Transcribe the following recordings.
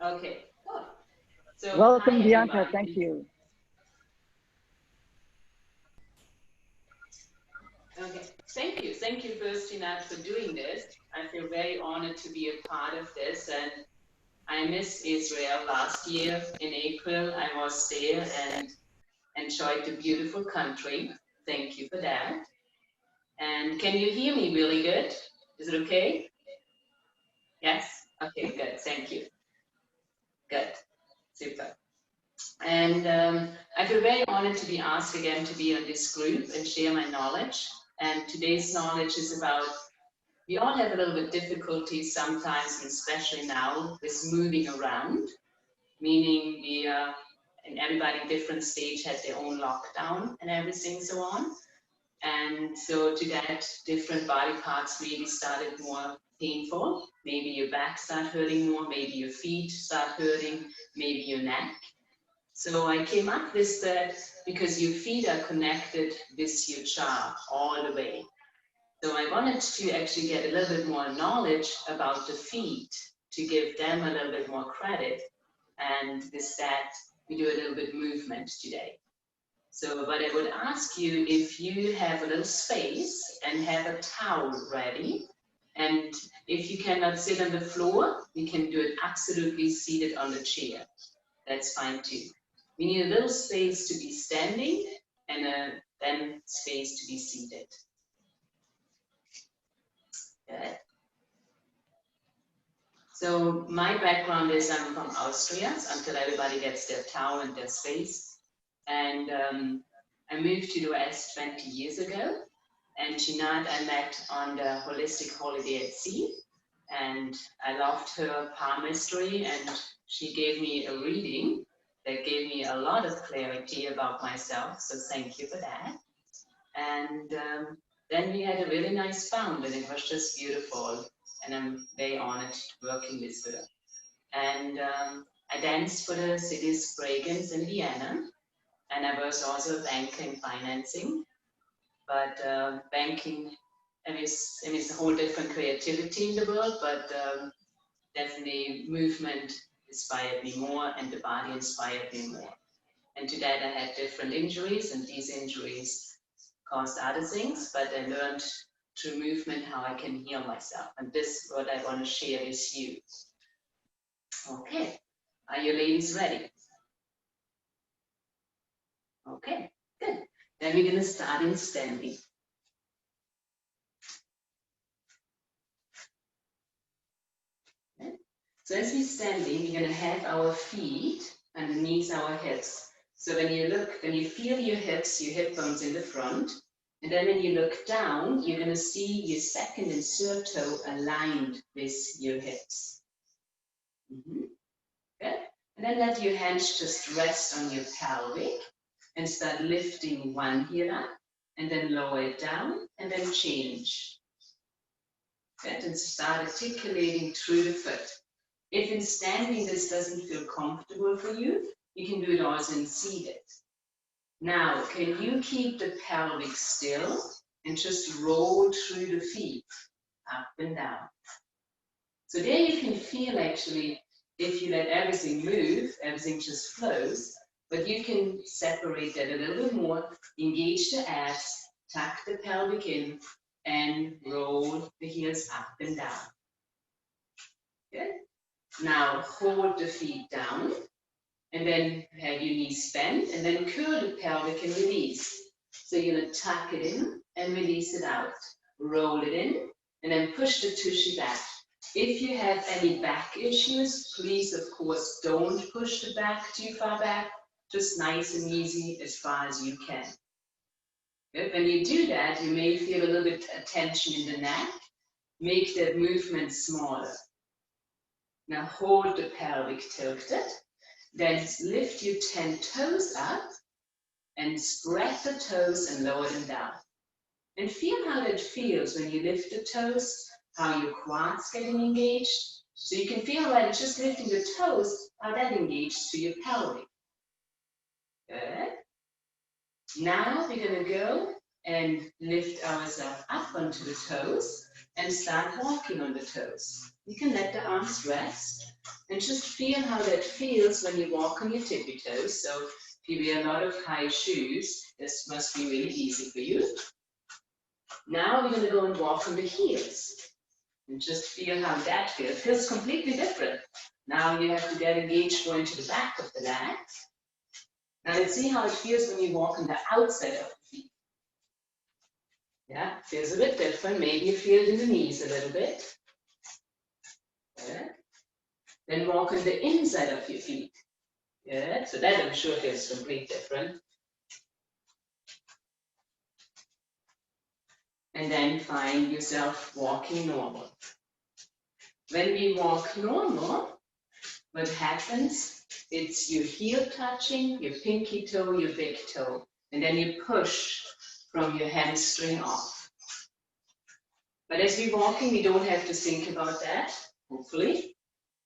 Okay, good. So, hi Welcome, Bianca. everyone. Thank you. Okay, thank you first, Tina, for doing this. I feel very honored to be a part of this, and I missed Israel last year in April. I was there and enjoyed the beautiful country. Thank you for that. And can you hear me really good? Is it okay? Yes? Okay, good. Thank you. Good. Super. And I feel very honored to be asked again to be on this group and share my knowledge. And today's knowledge is about, we all have a little bit difficulty sometimes, and especially now, with moving around, meaning we and everybody in different stage had their own lockdown and everything so on. And so to that, different body parts maybe started more painful. Maybe your back start hurting more, maybe your feet start hurting, maybe your neck. So I came up with that because your feet are connected with your jaw all the way. So I wanted to actually get a little bit more knowledge about the feet to give them a little bit more credit. And with that, we do a little bit movement today. So, but I would ask you if you have a little space and have a towel ready. And if you cannot sit on the floor, you can do it absolutely seated on the chair. That's fine too. We need a little space to be standing and then space to be seated. Good. So my background is I'm from Austria, until everybody gets their towel and their space. And I moved to the US 20 years ago. And Jeanette I met on the Holistic Holiday at Sea. And I loved her palmistry, and she gave me a reading that gave me a lot of clarity about myself. So thank you for that. And then we had a really nice bond, and it was just beautiful. And I'm very honored working with her. And I danced for the city's fragrance in Vienna, and I was also a banker in financing. But banking, it's a whole different creativity in the world, but definitely movement inspired me more, and the body inspired me more. And to that, I had different injuries, and these injuries caused other things, but I learned through movement how I can heal myself. And this is what I want to share with you. Okay, are you ladies ready? Okay, good. Then we're going to start in standing. Okay. So as we're standing, we're going to have our feet underneath our hips. So when you feel your hips, your hip bones in the front, and then when you look down, you're going to see your second and third toe aligned with your hips. Good. And then let your hands just rest on your pelvic and start lifting one heel up, and then lower it down, and then change. Good. And start articulating through the foot. If in standing this doesn't feel comfortable for you, you can do it also in seated. Now, can you keep the pelvic still and just roll through the feet, up and down? So there you can feel actually, if you let everything move, everything just flows, but you can separate that a little bit more, engage the abs, tuck the pelvic in, and roll the heels up and down. Good. Now hold the feet down, and then have your knees bent, and then curl the pelvic and release. So you're going to tuck it in and release it out. Roll it in, and then push the tushy back. If you have any back issues, please, of course, don't push the back too far back. Just nice and easy as far as you can. Good. When you do that, you may feel a little bit of tension in the neck. Make that movement smaller. Now hold the pelvic tilted. Then lift your 10 toes up and spread the toes and lower them down. And feel how that feels when you lift the toes, how your quads getting engaged. So you can feel right, just lifting the toes, how that engages to your pelvic. Good. Now we're going to go and lift ourselves up onto the toes and start walking on the toes. You can let the arms rest And just feel how that feels when you walk on your tippy toes. So if you wear a lot of high shoes, this must be really easy for you. Now we're going to go and walk on the heels. And just feel how that feels. It feels completely different. Now you have to get engaged going to the back of the legs. Now let's see how it feels when you walk on the outside of the feet. Yeah, it feels a bit different. Maybe you feel it in the knees a little bit. Good. Then walk on the inside of your feet. Good. So that I'm sure feels completely different. And then find yourself walking normal. When we walk normal, what happens, it's your heel touching, your pinky toe, your big toe, and then you push from your hamstring off. But as we're walking, we don't have to think about that, hopefully,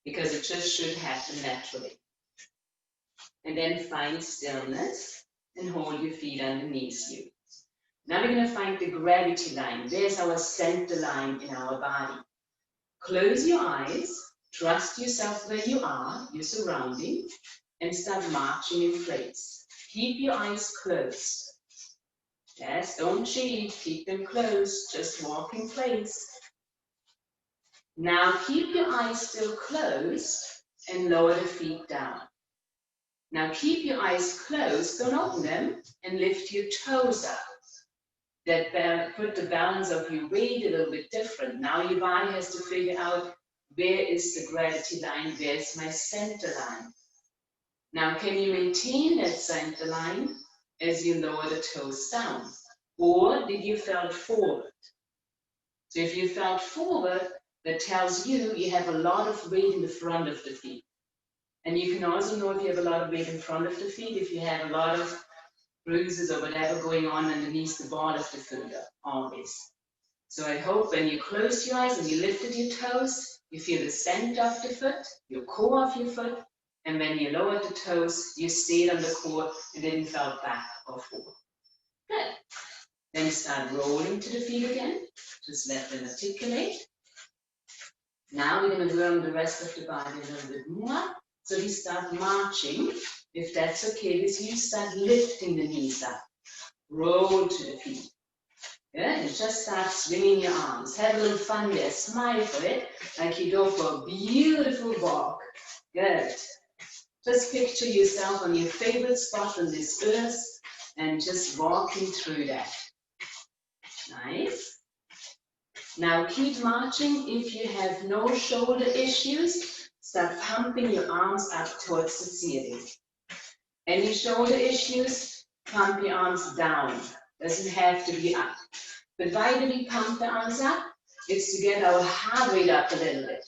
because it just should happen naturally. And then find stillness and hold your feet underneath you. Now we're going to find the gravity line. There's our center line in our body. Close your eyes, trust yourself where you are, your surrounding, and start marching in place. Keep your eyes closed. Yes, don't cheat, keep them closed, just walk in place. Now keep your eyes still closed and lower the feet down. Now keep your eyes closed, don't open them, and lift your toes up. That put the balance of your weight a little bit different. Now your body has to figure out, where is the gravity line, where's my center line? Now can you maintain that center line as you lower the toes down? Or did you fall forward? So if you fell forward, that tells you you have a lot of weight in the front of the feet. And you can also know if you have a lot of weight in front of the feet, if you have a lot of bruises or whatever going on underneath the ball of the foot, always. So I hope when you close your eyes and you lifted your toes, you feel the center of the foot, your core of your foot, and when you lowered the toes, you stayed on the core and didn't fall back or forward. Good. Then start rolling to the feet again. Just let them articulate. Now we're going to learn the rest of the body a little bit more. So we start marching. If that's okay with you, start lifting the knees up. Roll to the feet. Good. And just start swinging your arms. Have a little fun there. Smile for it, like you go for a beautiful walk. Good. Just picture yourself on your favorite spot on this earth and just walking through that. Nice. Now keep marching. If you have no shoulder issues, start pumping your arms up towards the ceiling. Any shoulder issues, pump your arms down. Doesn't have to be up. But why do we pump the arms up? It's to get our heart rate up a little bit.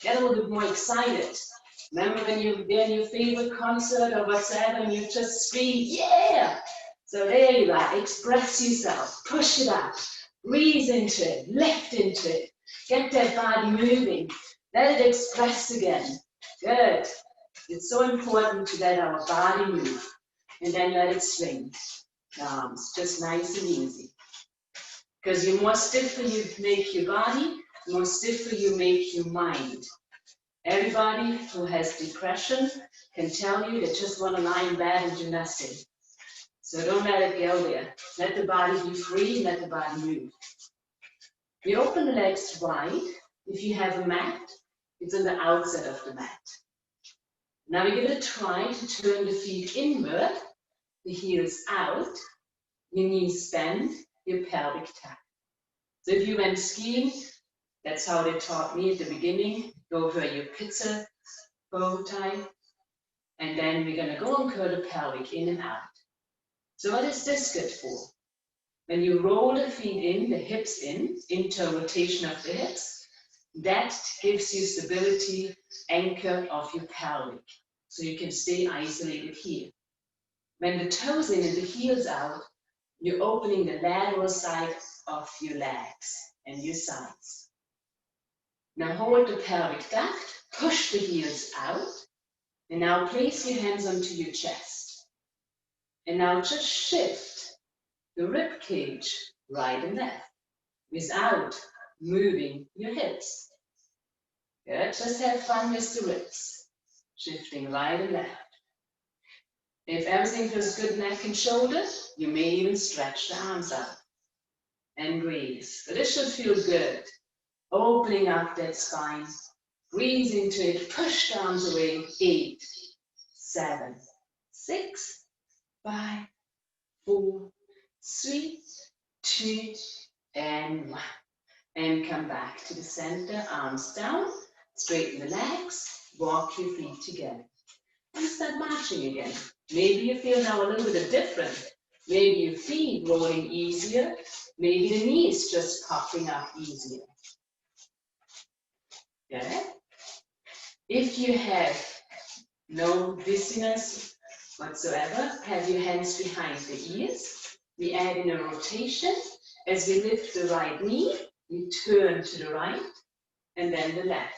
Get a little bit more excited. Remember when you're in your favorite concert or whatsoever and you just scream, yeah! So there you are, express yourself, push it up, breathe into it, lift into it, get that body moving, let it express again. Good. It's so important to let our body move and then let it swing. The arms, just nice and easy. Because the more stiffer you make your body, the more stiffer you make your mind. Everybody who has depression can tell you they just want to lie in bed and do nothing. So don't let it go there. Let the body be free and let the body move. We open the legs wide. If you have a mat, it's on the outside of the mat. Now we're going to try to turn the feet inward, the heels out, your knees bend, your pelvic tuck. So if you went skiing, that's how they taught me at the beginning. Go for your pizza bow tie. And then we're going to go and curl the pelvic in and out. So what is this good for? When you roll the feet in, the hips in, into a rotation of the hips, that gives you stability, anchor of your pelvic. So you can stay isolated here. When the toes in and the heels out, you're opening the lateral side of your legs and your sides. Now hold the pelvic duct, push the heels out, and now place your hands onto your chest. And now just shift the rib cage right and left without moving your hips. Good. Just have fun with the ribs. Shifting right and left. If everything feels good, neck and shoulders, you may even stretch the arms out. And breathe. But this should feel good. Opening up that spine. Breathe into it. Push the arms away. 8, 7, 6, 5, 4, 3, 2, and 1. And come back to the center. Arms down. Straighten the legs. Walk your feet together. And start marching again. Maybe you feel now a little bit different. Maybe your feet rolling easier. Maybe the knees just popping up easier. Okay? If you have no dizziness whatsoever, have your hands behind the ears. We add in a rotation. As we lift the right knee, we turn to the right and then the left.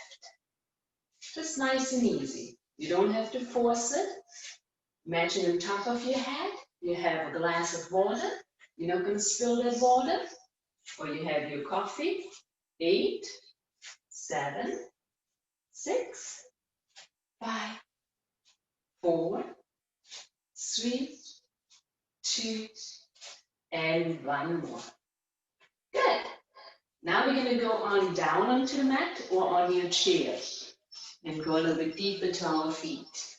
Just nice and easy. You don't have to force it. Imagine on top of your head, you have a glass of water. You're not going to spill that water. Or you have your coffee. 8, 7, 6, 5, 4, 3, 2, and 1 more. Good. Now we're going to go on down onto the mat or on your chair and go a little bit deeper to our feet.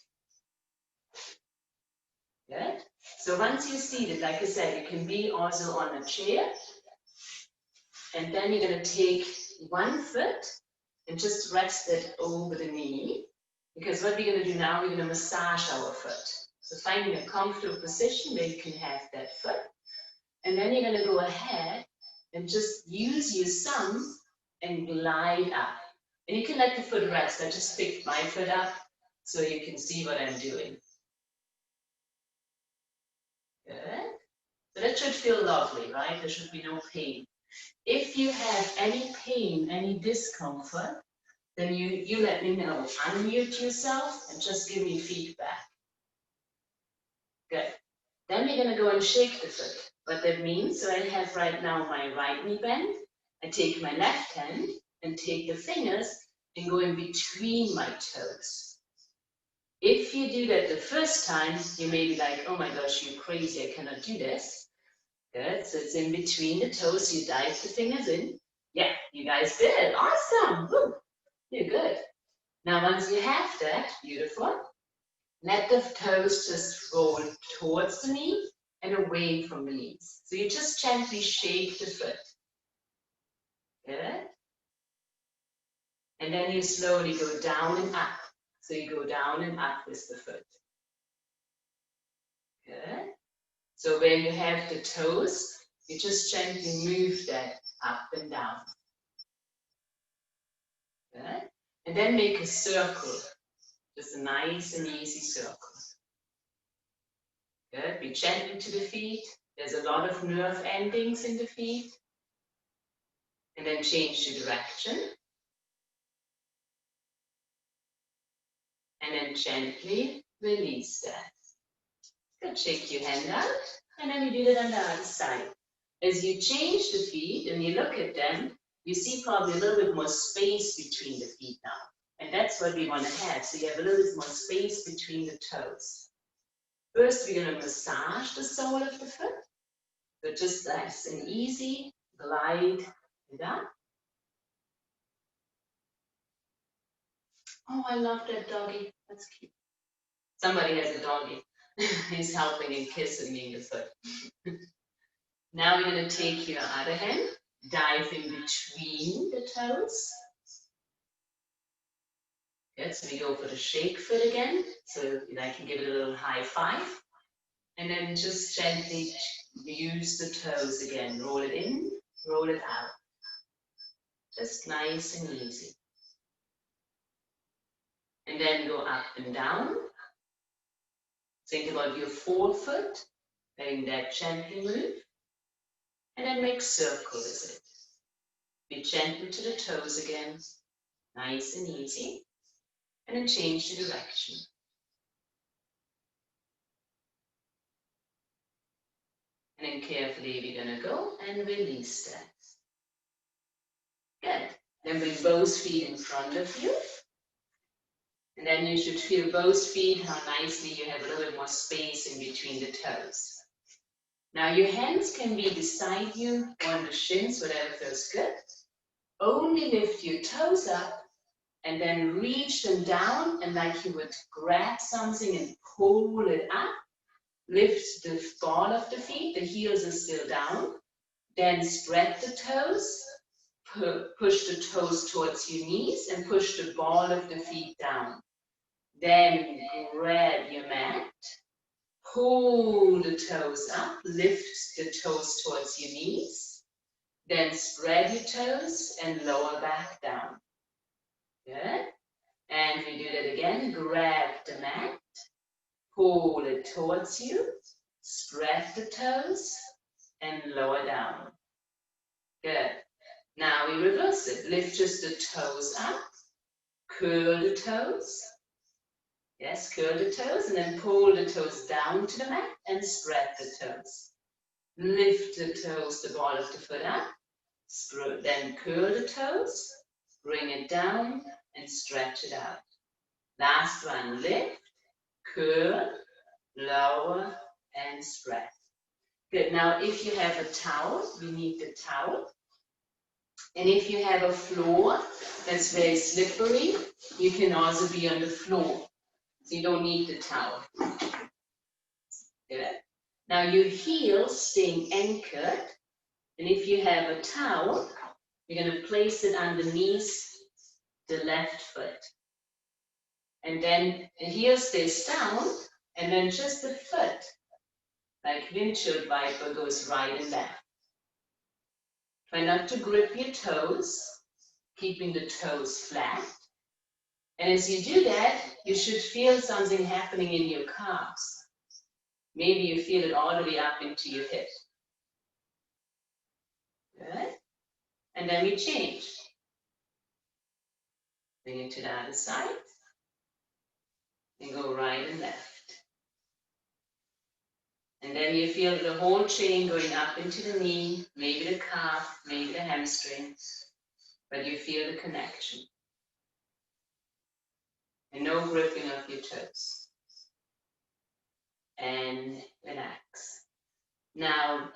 Good. So once you're seated, like I said, you can be also on a chair. And then you're going to take one foot and just rest it over the knee. Because what we're going to do now, we're going to massage our foot. So finding a comfortable position where you can have that foot. And then you're going to go ahead and just use your thumb and glide up. And you can let the foot rest. I just picked my foot up so you can see what I'm doing. Good. So that should feel lovely, right? There should be no pain. If you have any pain, any discomfort, then you let me know. Unmute yourself and just give me feedback. Good. Then we're going to go and shake the foot. What that means, so I have right now my right knee bent. I take my left hand and take the fingers and go in between my toes. If you do that the first time, you may be like, oh my gosh, you're crazy, I cannot do this. Good, so it's in between the toes, you dive the fingers in. Yeah, you guys did it, awesome, woo. You're good. Now once you have that, beautiful, let the toes just roll towards the knee and away from the knees. So you just gently shake the foot. Good. And then you slowly go down and up. So you go down and up with the foot. Good. So where you have the toes, you just gently move that up and down. Good. And then make a circle. Just a nice and easy circle. Good. Be gentle to the feet. There's a lot of nerve endings in the feet. And then change the direction. And then gently release that. Good. Shake your hand out. And then you do that on the other side. As you change the feet and you look at them, you see probably a little bit more space between the feet now. And that's what we want to have. So you have a little bit more space between the toes. First, we're going to massage the sole of the foot. So just nice and easy, glide it up. Oh, I love that doggy. That's cute. Somebody has a doggy. He's helping and kissing me in the foot. Now we're going to take your other hand, dive in between the toes. Good, so we go for the shake foot again. So I can give it a little high five. And then just gently use the toes again. Roll it in, roll it out. Just nice and easy. And then go up and down. Think about your forefoot, letting that gently move. And then make circle with it. Be gentle to the toes again. Nice and easy. And then change the direction. And then carefully we're going to go and release that. Good. Then bring both feet in front of you. And then you should feel both feet, how nicely you have a little bit more space in between the toes. Now your hands can be beside you or on the shins, whatever feels good. Only lift your toes up and then reach them down, and like you would grab something and pull it up. Lift the ball of the feet, the heels are still down. Then spread the toes, push the toes towards your knees and push the ball of the feet down. Then grab your mat, pull the toes up, lift the toes towards your knees. Then spread your toes and lower back down. Good. And we do that again. Grab the mat, pull it towards you, spread the toes, and lower down. Good. Now we reverse it. Lift just the toes up, curl the toes. Yes, curl the toes, and then pull the toes down to the mat and spread the toes. Lift the toes, the ball of the foot up, then curl the toes, bring it down, and stretch it out. Last one, lift, curl, lower, and spread. Good. Now, if you have a towel, we need the towel. And if you have a floor that's very slippery, you can also be on the floor. So you don't need the towel. Good. Now, your heels staying anchored. And if you have a towel, you're going to place it underneath the left foot. And then the heel stays down, and then just the foot, like windshield wiper, goes right and left. Try not to grip your toes, keeping the toes flat. And as you do that, you should feel something happening in your calves. Maybe you feel it all the way up into your hip. Good. And then we change. Bring it to the other side. And go right and left. And then you feel the whole chain going up into the knee, maybe the calf, maybe the hamstring, but you feel the connection. And no gripping of your toes. And relax. Now,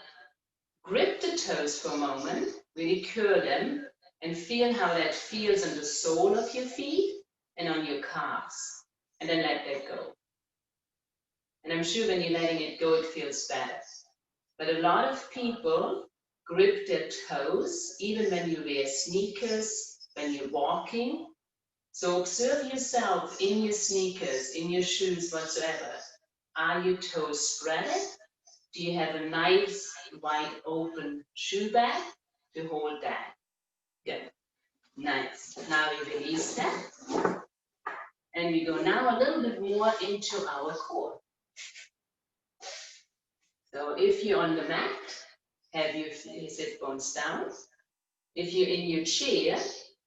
grip the toes for a moment, really curl them, and feel how that feels on the sole of your feet and on your calves. And then let that go. And I'm sure when you're letting it go, it feels better. But a lot of people grip their toes, even when you wear sneakers, when you're walking. So observe yourself in your sneakers, in your shoes, whatsoever. Are your toes spreaded? Do you have a nice, wide open shoe bag to hold that? Good. Nice. Now we release that. And we go now a little bit more into our core. So if you're on the mat, have your sit bones down. If you're in your chair,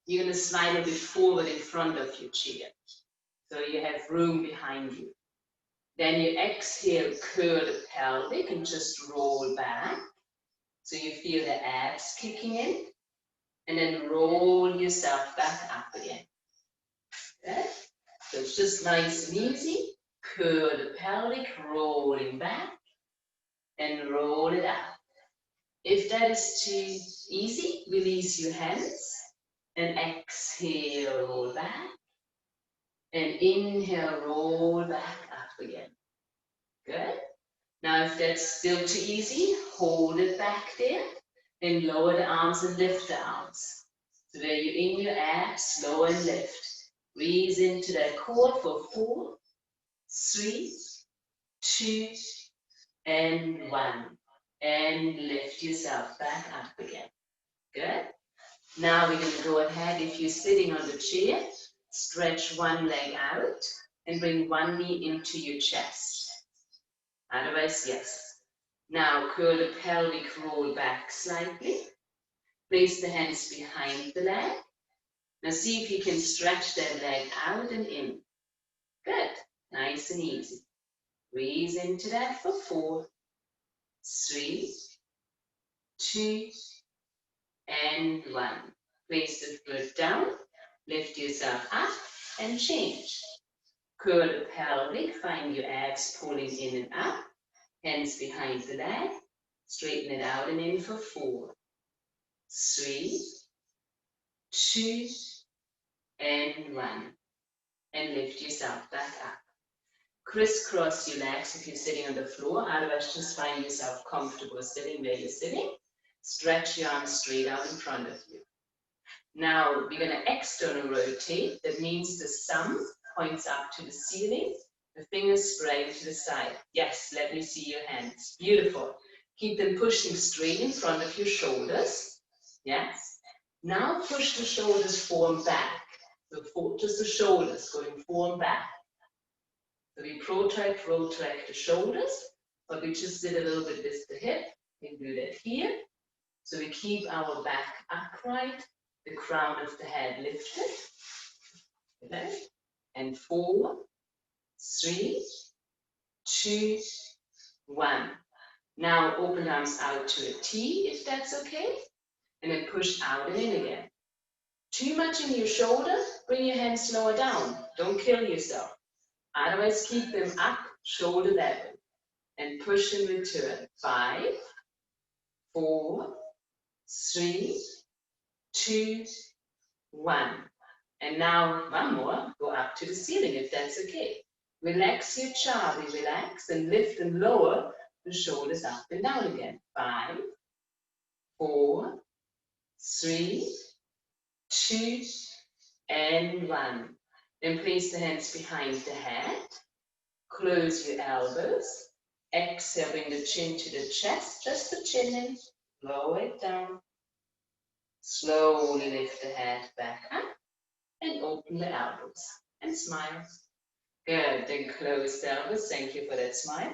you're going to slide a bit forward in front of your chair. So you have room behind you. Then you exhale, curl the pelvic and just roll back. So you feel the abs kicking in. And then roll yourself back up again. Okay? So it's just nice and easy. Curl the pelvic, rolling back. And roll it out. If that is too easy, release your hands. And exhale, roll back. And inhale, roll back up again. Good. Now, if that's still too easy, hold it back there. Then lower the arms and lift the arms. So where you're in your abs, lower and lift. Breathe into that core for 4, 3, 2, and 1. And lift yourself back up again. Good. Now we're going to go ahead. If you're sitting on the chair, stretch one leg out and bring one knee into your chest. Otherwise, yes. Now curl the pelvic, roll back slightly. Place the hands behind the leg. Now see if you can stretch that leg out and in. Good. Nice and easy. Breathe into that for 4, 3, 2, and 1. Place the foot down, lift yourself up and change. Curl the pelvic, find your abs pulling in and up, hands behind the leg, straighten it out and in for 4, 3, 2, and 1. And lift yourself back up. Crisscross your legs if you're sitting on the floor, otherwise just find yourself comfortable sitting where you're sitting. Stretch your arms straight out in front of you. Now we're going to external rotate. That means the thumb points up to the ceiling, the fingers spreading to the side. Yes, let me see your hands. Beautiful. Keep them pushing straight in front of your shoulders. Yes. Now push the shoulders forward back. So just the shoulders going forward back. So we protract the shoulders, but we just did a little bit with the hip. We can do that here. So we keep our back upright, the crown of the head lifted. Okay. And 4, 3, 2, 1. Now open arms out to a T, if that's okay. And then push out and in again. Too much in your shoulder, bring your hands lower down. Don't kill yourself. Otherwise, keep them up, shoulder level. And push and return. 5, 4, 3, 2, 1. And now one more, go up to the ceiling if that's okay. Relax your jaw, relax and lift and lower the shoulders up and down again. 5, 4, 3, 2, and 1. Then place the hands behind the head. Close your elbows. Exhale, bring the chin to the chest, just the chin in. Lower it down. Slowly lift the head back up and open the elbows and smile. Good, then close the elbows. Thank you for that smile.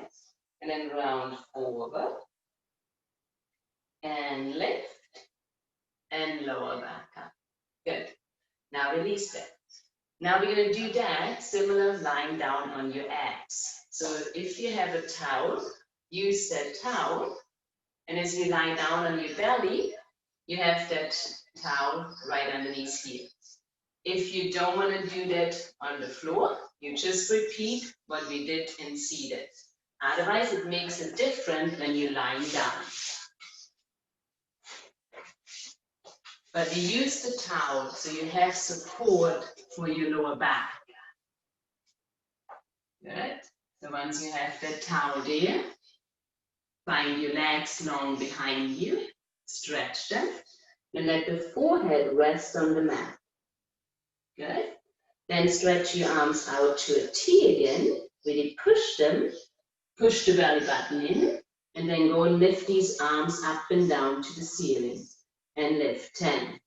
And then round forward and lift and lower back up. Good. Now release that. Now we're going to do that similar lying down on your abs. So if you have a towel, use that towel. And as you lie down on your belly, you have that towel right underneath here. If you don't want to do that on the floor, you just repeat what we did in seated. Otherwise, it makes it different when you're lying down. But we use the towel so you have support for your lower back. Good. So once you have that towel there, find your legs long behind you, stretch them, and let the forehead rest on the mat. Good. Then stretch your arms out to a T again. Really push them, push the belly button in, and then go and lift these arms up and down to the ceiling. And lift 10,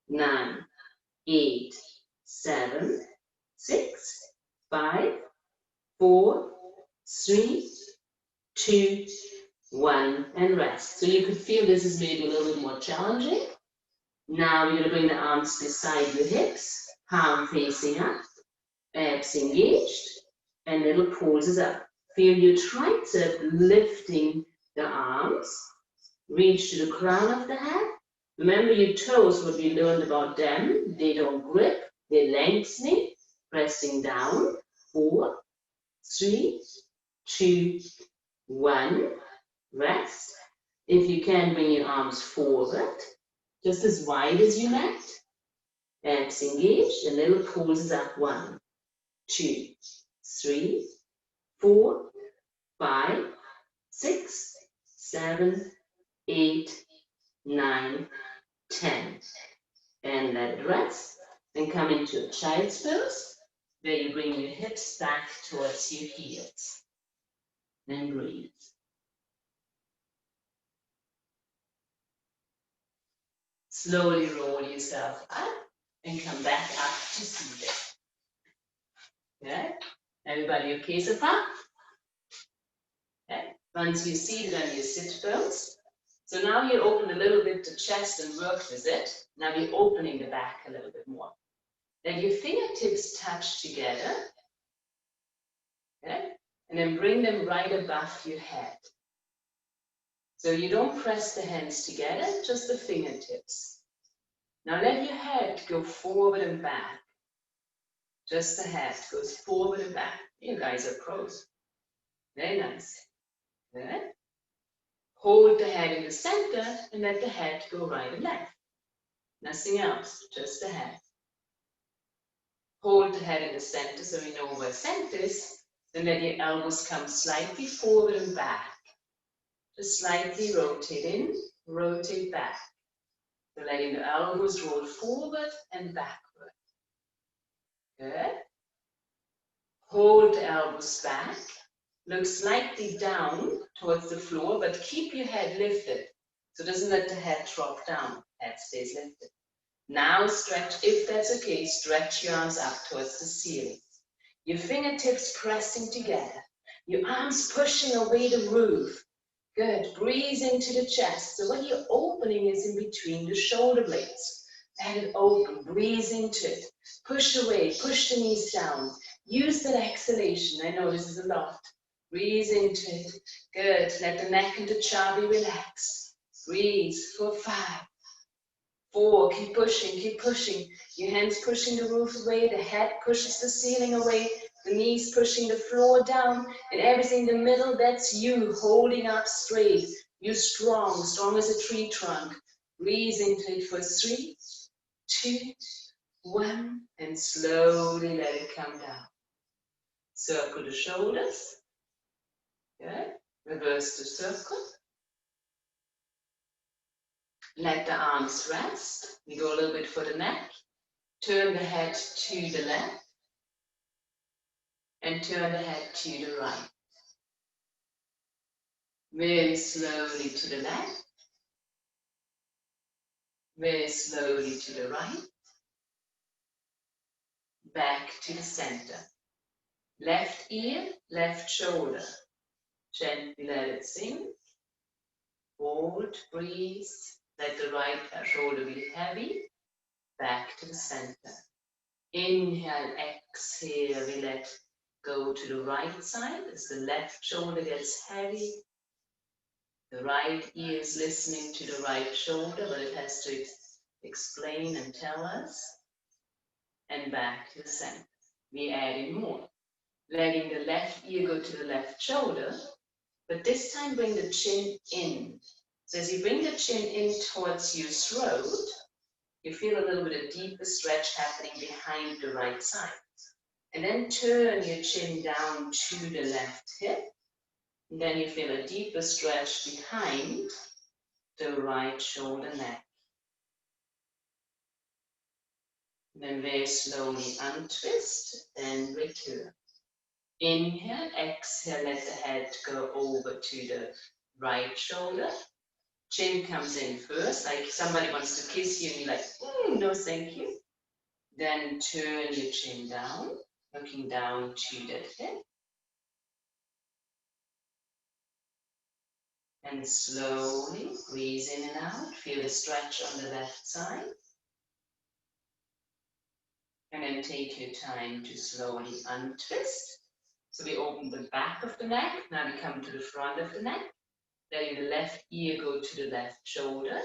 9, 8, 7, 6, 5, 4, 3, 2, 1, and rest. So you could feel this is maybe a little bit more challenging. Now you're going to bring the arms beside your hips, palm facing up, abs engaged, and little pulses up. Feel your tricep lifting the arms, reach to the crown of the head. Remember your toes, what we learned about them, they don't grip, they're lengthening, pressing down. 4, 3, 2, 1, rest. If you can, bring your arms forward, just as wide as you let. Abs engaged, and little pulses up. 1, 2, 3, 4, 5, 6, 7, 8, 9, 10. And let it rest. Then come into a child's pose, where you bring your hips back towards your heels. Then breathe. Slowly roll yourself up and come back up to seated. Okay? Everybody okay so far? Okay. Once you're seated on your sit bones, so now you open a little bit the chest and work with it. Now you're opening the back a little bit more. Then your fingertips touch together. Okay? And then bring them right above your head. So you don't press the hands together, just the fingertips. Now let your head go forward and back. Just the head goes forward and back. You guys are pros. Very nice. Good. Hold the head in the center and let the head go right and left. Nothing else, just the head. Hold the head in the center so we know where center is. Then let your elbows come slightly forward and back. Just slightly rotate in, rotate back. So letting the elbows roll forward and backward. Good. Hold the elbows back. Look slightly down towards the floor, but keep your head lifted. So doesn't let the head drop down. Head stays lifted. Now stretch, if that's okay, stretch your arms up towards the ceiling. Your fingertips pressing together. Your arms pushing away the roof. Good. Breathe into the chest. So what you're opening is in between the shoulder blades. Let it open. Breathe into it. Push away. Push the knees down. Use that exhalation. I know this is a lot. Breathe into it. Good. Let the neck and the jaw be relaxed. Breathe for 5, 4. Keep pushing. Keep pushing. Your hands pushing the roof away. The head pushes the ceiling away. The knees pushing the floor down. And everything in the middle, that's you holding up straight. You're strong. Strong as a tree trunk. Breathe into it for 3, 2, 1. And slowly let it come down. Circle the shoulders. Good. Reverse the circle. Let the arms rest. We go a little bit for the neck. Turn the head to the left. And turn the head to the right. Very slowly to the left. Very slowly to the right. Back to the center. Left ear, left shoulder. Gently let it sink. Hold, breathe. Let the right shoulder be heavy. Back to the center. Inhale, exhale, we let go to the right side as the left shoulder gets heavy. The right ear is listening to the right shoulder, but it has to explain and tell us. And back to the center. We add in more. Letting the left ear go to the left shoulder, but this time bring the chin in. So as you bring the chin in towards your throat, you feel a little bit of deeper stretch happening behind the right side. And then turn your chin down to the left hip. And then you feel a deeper stretch behind the right shoulder neck. And then very slowly untwist, then return. Inhale, exhale, let the head go over to the right shoulder. Chin comes in first, like somebody wants to kiss you and you're like, no thank you. Then turn your chin down, looking down to the hip. And slowly breathe in and out. Feel the stretch on the left side. And then take your time to slowly untwist. So we open the back of the neck. Now we come to the front of the neck. Letting the left ear go to the left shoulder.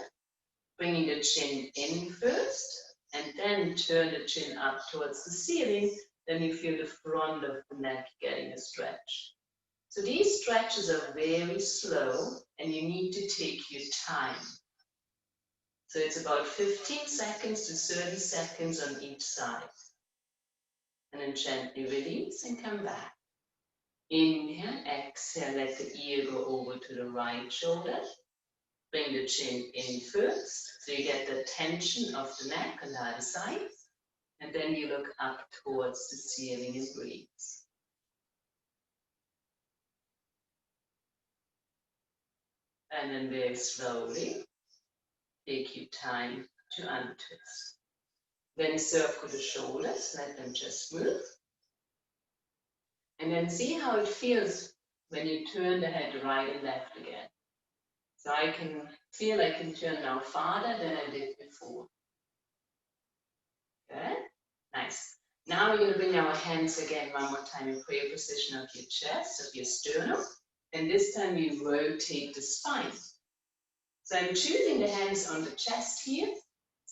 Bringing the chin in first. And then turn the chin up towards the ceiling. Then you feel the front of the neck getting a stretch. So these stretches are very slow and you need to take your time. So it's about 15 seconds to 30 seconds on each side. And then gently release and come back. Inhale, exhale, let the ear go over to the right shoulder. Bring the chin in first, so you get the tension of the neck on the other side. And then you look up towards the ceiling and breathe. And then very slowly, take your time to untwist. Then circle the shoulders, let them just move. And then see how it feels when you turn the head right and left again. So I can feel I can turn now farther than I did before. Good? Nice. Now we're going to bring our hands again one more time in prayer position of your chest, of your sternum. And this time we rotate the spine. So I'm choosing the hands on the chest here.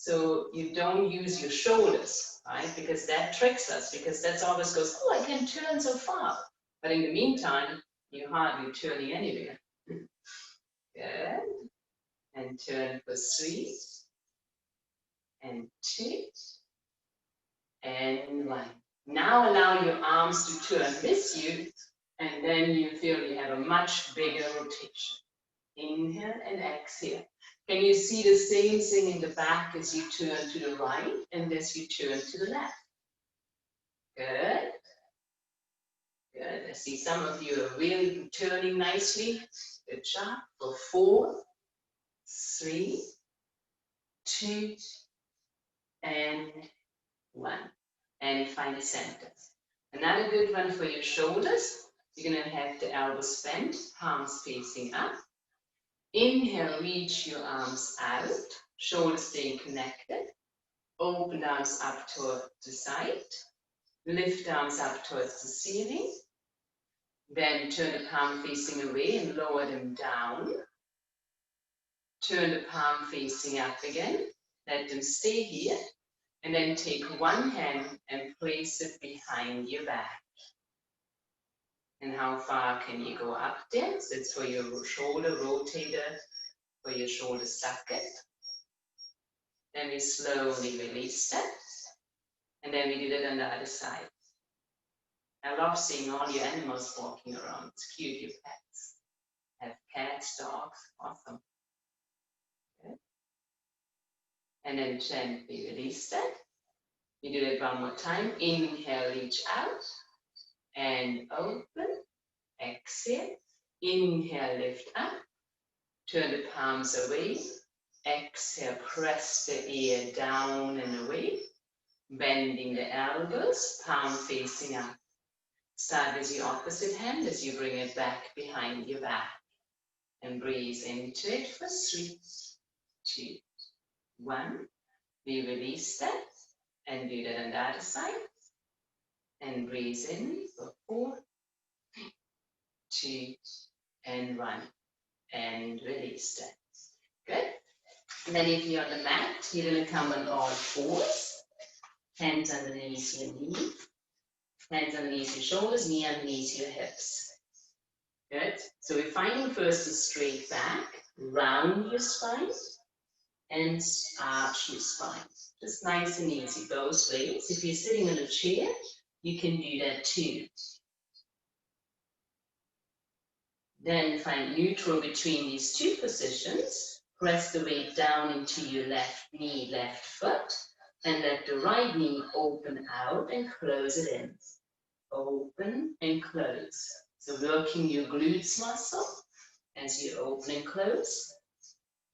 So you don't use your shoulders, right? Because that tricks us, because that's always goes, oh, I can turn so far. But in the meantime, you're hardly turning anywhere. Good. And turn for 3, and 2, and 1. Now allow your arms to turn with you, and then you feel you have a much bigger rotation. Inhale and exhale. Can you see the same thing in the back as you turn to the right and as you turn to the left? Good. Good. I see some of you are really turning nicely. Good job. For 4, 3, 2, and 1. And find the center. Another good one for your shoulders. You're going to have the elbows bent, palms facing up. Inhale, reach your arms out, shoulders staying connected. Open arms up toward the side. Lift arms up towards the ceiling. Then turn the palm facing away and lower them down. Turn the palm facing up again. Let them stay here. And then take one hand and place it behind your back. And how far can you go up there? So it's for your shoulder rotator, for your shoulder socket. Then we slowly release that. And then we do that on the other side. I love seeing all your animals walking around. It's cute, your pets. Have cats, dogs, awesome. Good. And then gently release that. We do it one more time. Inhale, reach out and open. Exhale. Inhale, lift up. Turn the palms away. Exhale, press the ear down and away. Bending the elbows, palm facing up. Start with your opposite hand as you bring it back behind your back. And breathe into it for 3, 2, 1. We release that and do that on the other side. And breathe in for 4, 2, and 1. And release that. Good. And then if you're on the mat, you're going to come on all fours. Hands underneath your knee. Hands underneath your shoulders, knee underneath your hips. Good. So we're finding first a straight back, round your spine, and arch your spine. Just nice and easy, both ways. If you're sitting in a chair, you can do that too. Then find neutral between these two positions. Press the weight down into your left knee, left foot, and let the right knee open out and close it in. Open and close. So working your glutes muscle as you open and close.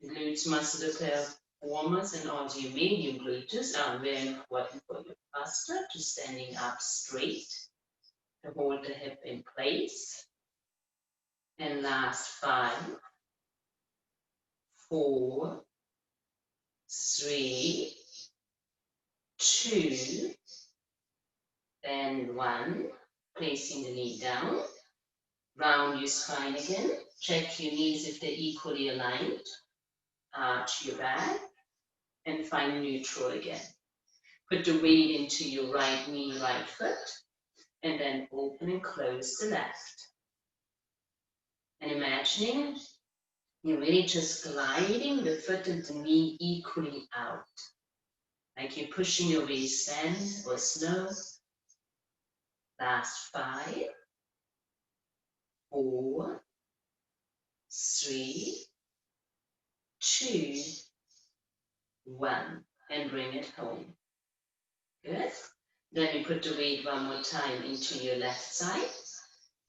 The glutes muscle, the performance and also your medium gluteus are very important for your posture, to standing up straight, to hold the hip in place. And last 5, 4, 3, 2, and 1. Placing the knee down. Round your spine again. Check your knees if they're equally aligned. Arch your back. And find neutral again. Put the weight into your right knee, right foot. And then open and close the left. And imagining you're really just gliding the foot and the knee equally out. Like you're pushing your waist sand or snow. Last 5, 4, 3, 2, 1. And bring it home. Good. Then you put the weight one more time into your left side.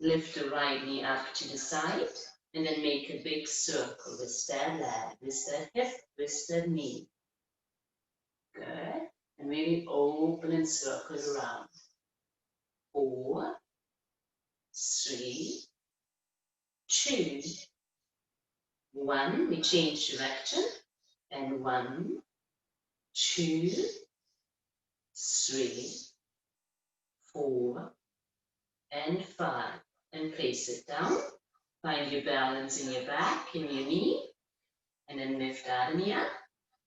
Lift the right knee up to the side. And then make a big circle with that leg, with that hip, with that knee. Good. And really open and circle it around. 4, 3, 2, 1. We change direction. And 1, 2, 3, 4, and 5. And place it down. Find your balance in your back, in your knee. And then lift that knee up.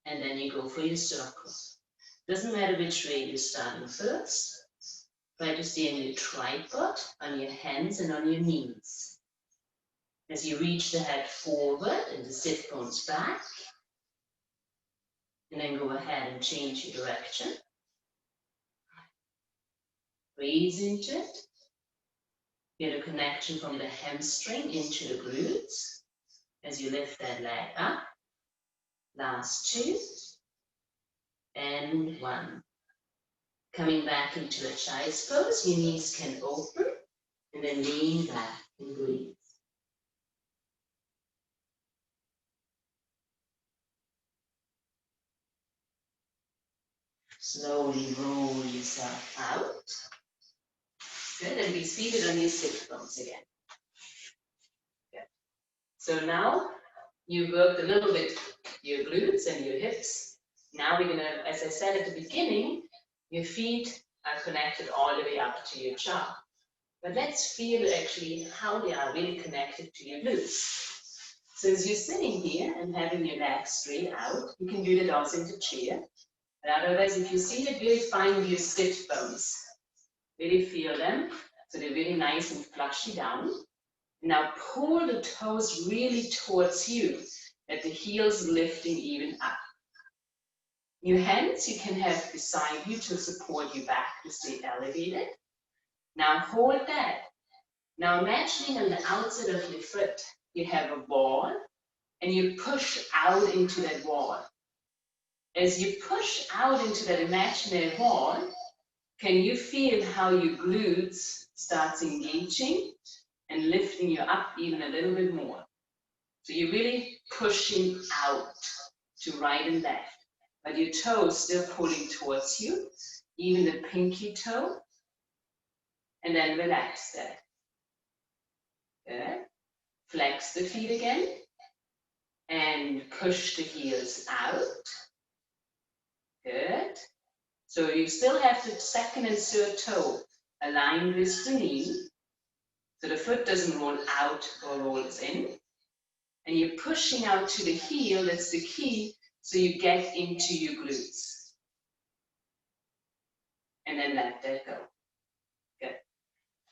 And then you go for your circle. Doesn't matter which way you're starting first. Try to stay on your tripod, on your hands and on your knees. As you reach the head forward and the sit bones back, and then go ahead and change your direction. Breathe into it. Feel a connection from the hamstring into the glutes as you lift that leg up. Last 2 and 1. Coming back into a child's pose, your knees can open and then lean back and breathe. Slowly roll yourself out. Good, and be seated on your sit bones again. Good. So now you worked a little bit your glutes and your hips. Now we're gonna, as I said at the beginning, your feet are connected all the way up to your jaw. But let's feel actually how they are really connected to your glutes. Since you're sitting here and having your legs straight out, you can do that also in the chair. But otherwise, if you see it, really find your sit bones. Really feel them, so they're really nice and flushy down. Now pull the toes really towards you, that the heels lifting even up. Your hands you can have beside you to support your back to stay elevated. Now hold that. Now imagining on the outside of your foot, you have a wall, and you push out into that wall. As you push out into that imaginary wall, can you feel how your glutes starts engaging and lifting you up even a little bit more? So you're really pushing out to right and left, but your toes still pulling towards you, even the pinky toe, and then relax that. Good. Flex the feet again, and push the heels out. Good. So you still have the second and third toe aligned with the knee, so the foot doesn't roll out or rolls in. And you're pushing out to the heel, that's the key, so you get into your glutes. And then let that go. Good.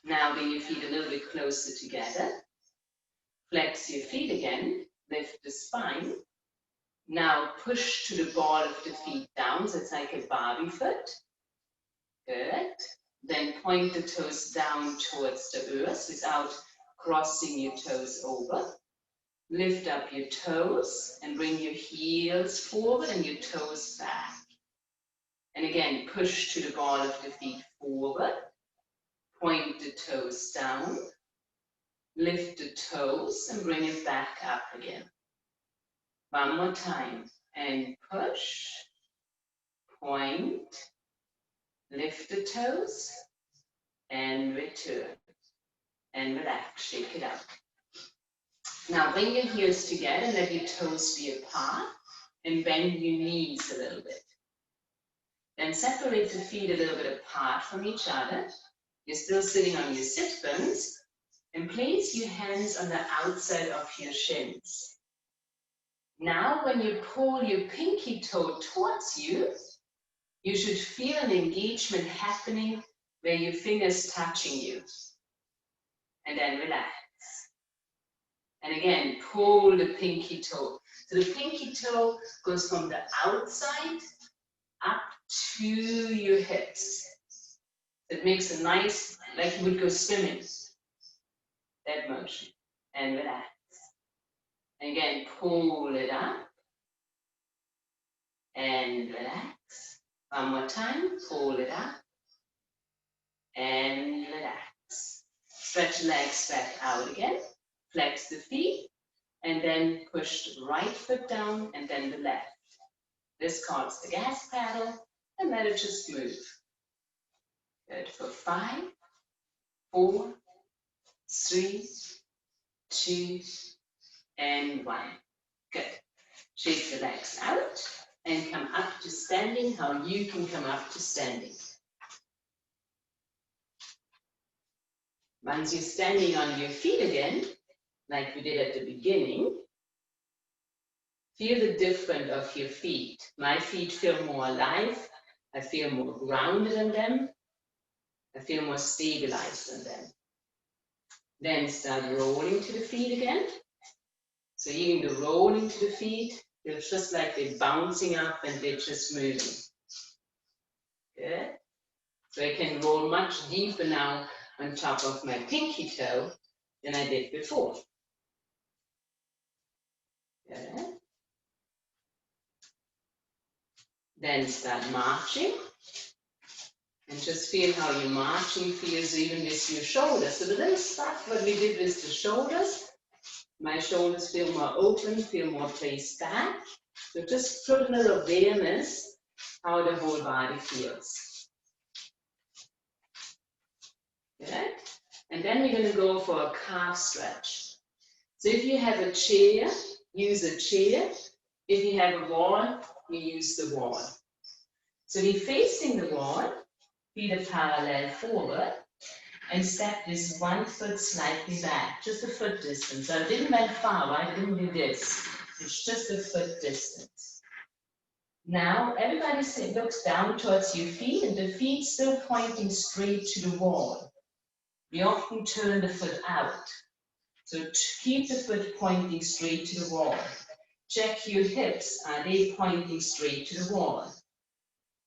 Now bring your feet a little bit closer together. Flex your feet again, lift the spine. Now push to the ball of the feet down, so it's like a Barbie foot. Good. Then point the toes down towards the earth without crossing your toes over. Lift up your toes and bring your heels forward and your toes back. And again, push to the ball of the feet forward. Point the toes down. Lift the toes and bring it back up again. One more time. And push. Point. Lift the toes. And return. And relax. Shake it out. Now bring your heels together and let your toes be apart. And bend your knees a little bit. Then separate the feet a little bit apart from each other. You're still sitting on your sit bones. And place your hands on the outside of your shins. Now when you pull your pinky toe towards you, you should feel an engagement happening where your fingers touching you. And then relax. And again, pull the pinky toe. So the pinky toe goes from the outside up to your hips. It makes a nice, like you would go swimming. That motion. And relax. And again, pull it up. And relax. One more time, pull it up. And relax. Stretch the legs back out again. Flex the feet. And then push the right foot down and then the left. This calls the gas pedal. And let it just move. Good for 5, 4, 3, 2, and 1. Good. Shake the legs out and come up to standing, how you can come up to standing. Once you're standing on your feet again, like we did at the beginning, Feel the difference of your feet. My feet feel more alive. I feel more grounded in them. I feel more stabilized in them. Then start rolling to the feet again. So even the rolling to the feet, it's just like they're bouncing up and they're just moving. Good. So I can roll much deeper now on top of my pinky toe than I did before. Good. Then start marching. And just feel how your marching feels even with your shoulders. So the little stuff what we did with the shoulders, my shoulders feel more open, feel more placed back. So just put a little awareness how the whole body feels. Good. And then we're going to go for a calf stretch. So if you have a chair, use a chair. If you have a wall, you use the wall. So we're facing the wall. Feet are parallel forward, and step this one foot slightly back, just a foot distance. So I didn't went far, right? I didn't do this. It's just a foot distance. Now, everybody looks down towards your feet, and the feet still pointing straight to the wall. We often turn the foot out. So keep the foot pointing straight to the wall. Check your hips. Are they pointing straight to the wall?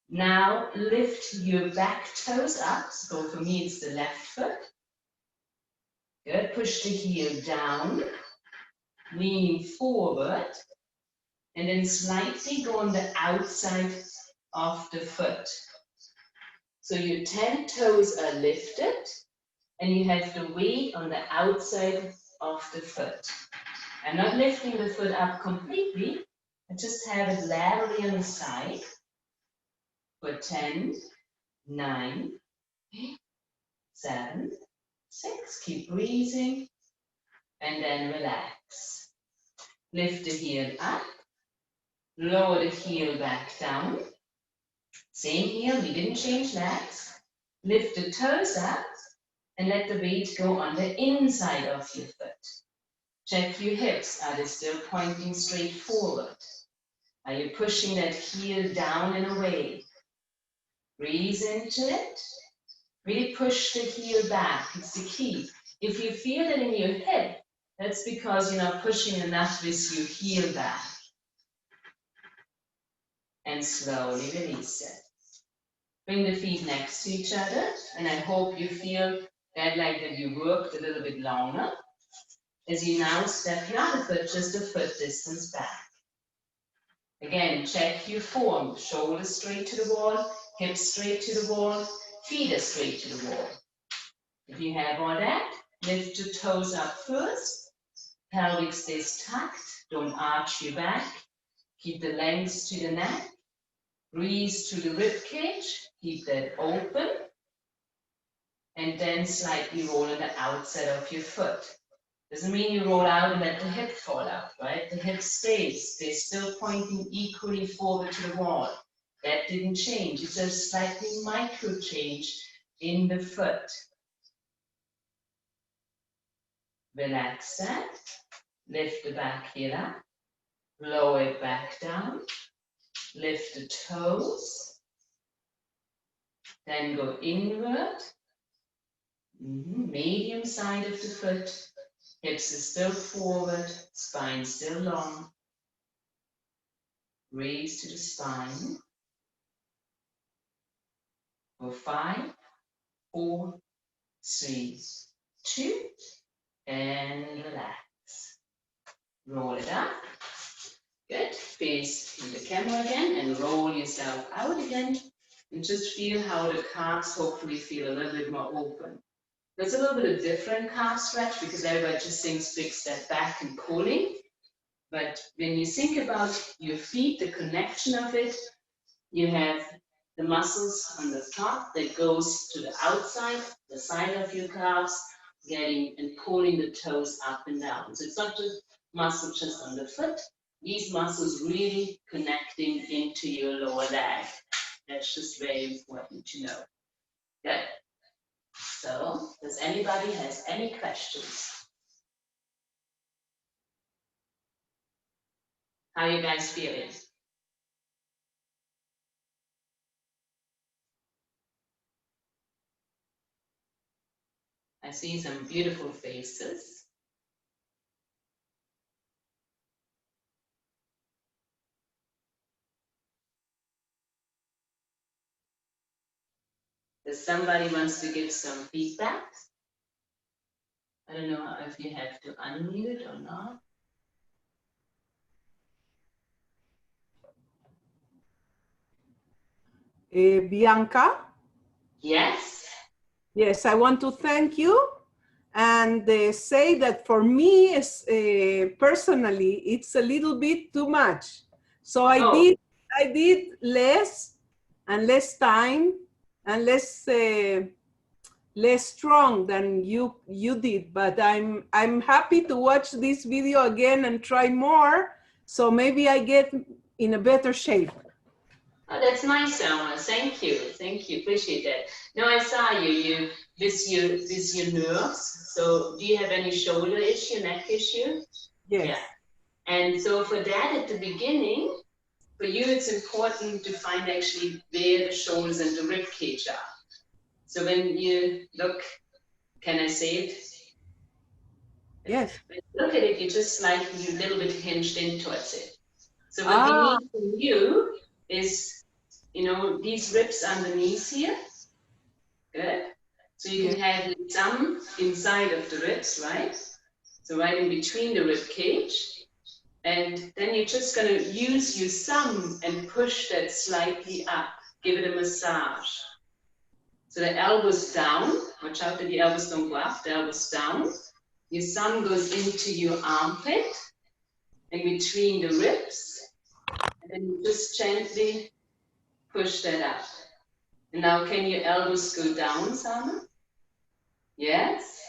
Now lift your back toes up. So for me, it's the left foot. Good. Push the heel down, leaning forward, and then slightly go on the outside of the foot. So your 10 toes are lifted, and you have the weight on the outside of the foot. I'm not lifting the foot up completely. I just have it laterally on the side. For 10, 9, 8, 7, 6. Keep breathing. And then relax. Lift the heel up. Lower the heel back down. Same heel, we didn't change legs. Lift the toes up and let the weight go on the inside of your foot. Check your hips. Are they still pointing straight forward? Are you pushing that heel down and away? Breathe into it. Really push the heel back. It's the key. If you feel it in your hip, that's because you're not pushing enough with your heel back. And slowly release it. Bring the feet next to each other, and I hope you feel that like that you worked a little bit longer. As you now step your other foot just a foot distance back. Again, check your form. Shoulders straight to the wall, hips straight to the wall, feet are straight to the wall. If you have all that, lift your toes up first. Pelvic stays tucked. Don't arch your back. Keep the legs to the neck. Breathe to the rib cage. Keep that open. And then slightly roll on the outside of your foot. Doesn't mean you roll out and let the hip fall out, right? The hip stays. They're still pointing equally forward to the wall. That didn't change. It's a slightly micro change in the foot. Relax that. Lift the back heel up. Lower it back down. Lift the toes. Then go inward. Medium side of the foot. Hips are still forward. Spine still long. Raise to the spine. For 5, 4, 3, 2, and relax. Roll it up. Good. Face the camera again and roll yourself out again. And just feel how the calves hopefully feel a little bit more open. There's a little bit of different calf stretch because everybody just thinks big step back and pulling. But when you think about your feet, the connection of it, you have the muscles on the top that goes to the outside, the side of your calves, getting and pulling the toes up and down. So it's not just muscle just on the foot. These muscles really connecting into your lower leg. That's just very important to know. Good. So, does anybody has any questions? How are you guys feeling? I see some beautiful faces. If somebody wants to give some feedback, I don't know if you have to unmute or not. Bianca? Yes. Yes, I want to thank you and say that for me, personally, it's a little bit too much. So I did less and less time and less strong than you did. But I'm happy to watch this video again and try more. So maybe I get in a better shape. Oh, that's nice, Alma. Thank you. Thank you. Appreciate that. No, I saw you with your nerves. So do you have any shoulder issue, neck issue? Yes. Yeah. And so for that, at the beginning, for you, it's important to find actually where the shoulders and the rib cage are. So when you look, can I say it? Yes. When you look at it, you just slightly a little bit hinged in towards it. So what we need from you is, you know, these ribs underneath here. Good. So you can have some inside of the ribs, right? So right in between the rib cage. And then you're just going to use your thumb and push that slightly up. Give it a massage. So the elbows down. Watch out that the elbows don't go up. The elbows down. Your thumb goes into your armpit and between the ribs. And then you just gently push that up. And now can your elbows go down, Sama? Yes.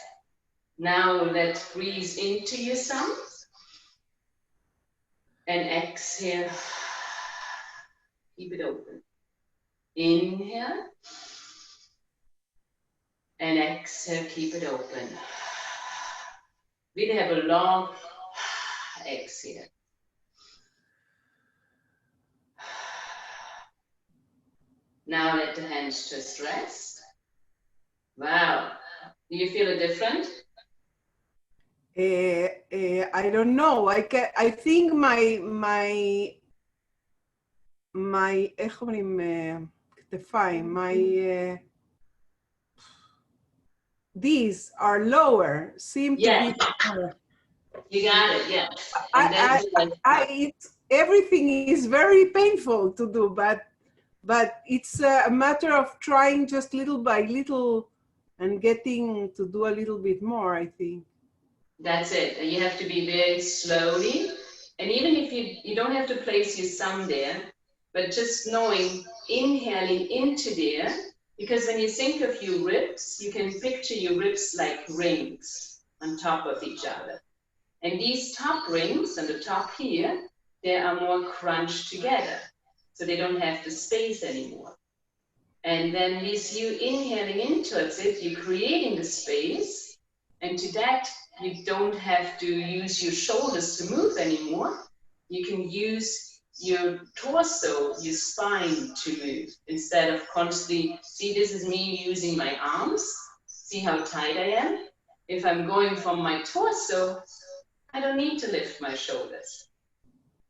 Now let breathe into your thumb. And exhale. Keep it open. Inhale. And exhale, keep it open. Really have a long exhale. Now let the hands just rest. Wow. Do you feel it different? I don't know. I think איך אומרים, כתפיים, these are lower, seem to be lower. You got it, yes. Everything is very painful to do, but it's a matter of trying just little by little and getting to do a little bit more, I think. That's it. You have to be very slowly. And even if you don't have to place your thumb there, but just knowing, inhaling into there, because when you think of your ribs, you can picture your ribs like rings on top of each other. And these top rings on the top here, they are more crunched together. So they don't have the space anymore. And then with you inhaling into it, you're creating the space. And to that, you don't have to use your shoulders to move anymore. You can use your torso, your spine to move instead of constantly, see, this is me using my arms. See how tight I am? If I'm going from my torso, I don't need to lift my shoulders.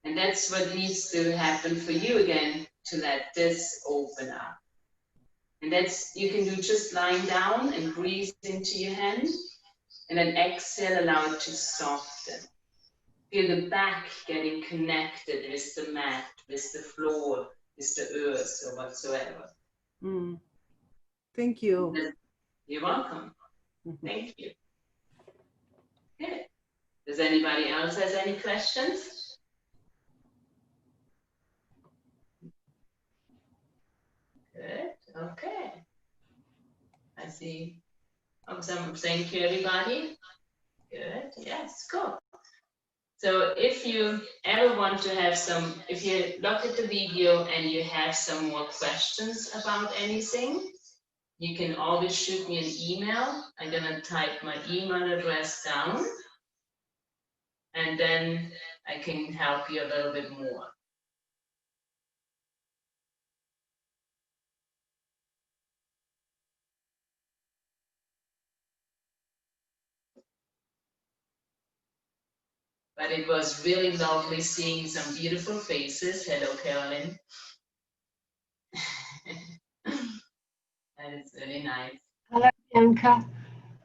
And that's what needs to happen for you again, to let this open up. And that's, you can do just lying down and breathe into your hand. And then exhale, allow it to soften. Feel the back getting connected with the mat, with the floor, with the earth, or whatsoever. Thank you. You're welcome. Thank you. Good. Does anybody else has any questions? Good. Okay. I see. Thank you, everybody. Good. Yes, cool. So if you ever want to have some, if you look at the video and you have some more questions about anything, you can always shoot me an email. I'm going to type my email address down. and then I can help you a little bit more. But it was really lovely seeing some beautiful faces. Hello, Carolyn. That is really nice. Hello, Bianca.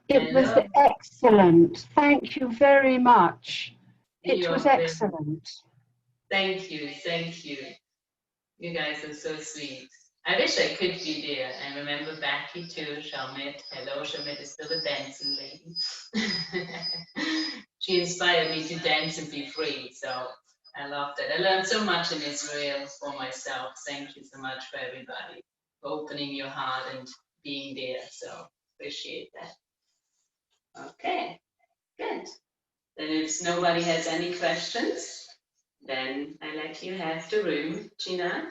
It was Hello. excellent. Thank you very much. It You're was very- excellent. Thank you, thank you. You guys are so sweet. I wish I could be there. I remember Becky too, Shalmet. Hello, Shalmet is still a dancing lady. She inspired me to dance and be free, so I love that. I learned so much in Israel for myself. Thank you so much for everybody, for opening your heart and being there, so appreciate that. Okay, good. Then if nobody has any questions, then I let you have the room, Gina.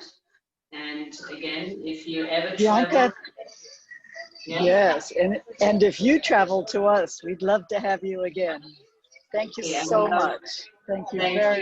And again, if you ever Bianca, travel, yes, and if you travel to us, we'd love to have you again. Thank you yeah, so much. Thank you very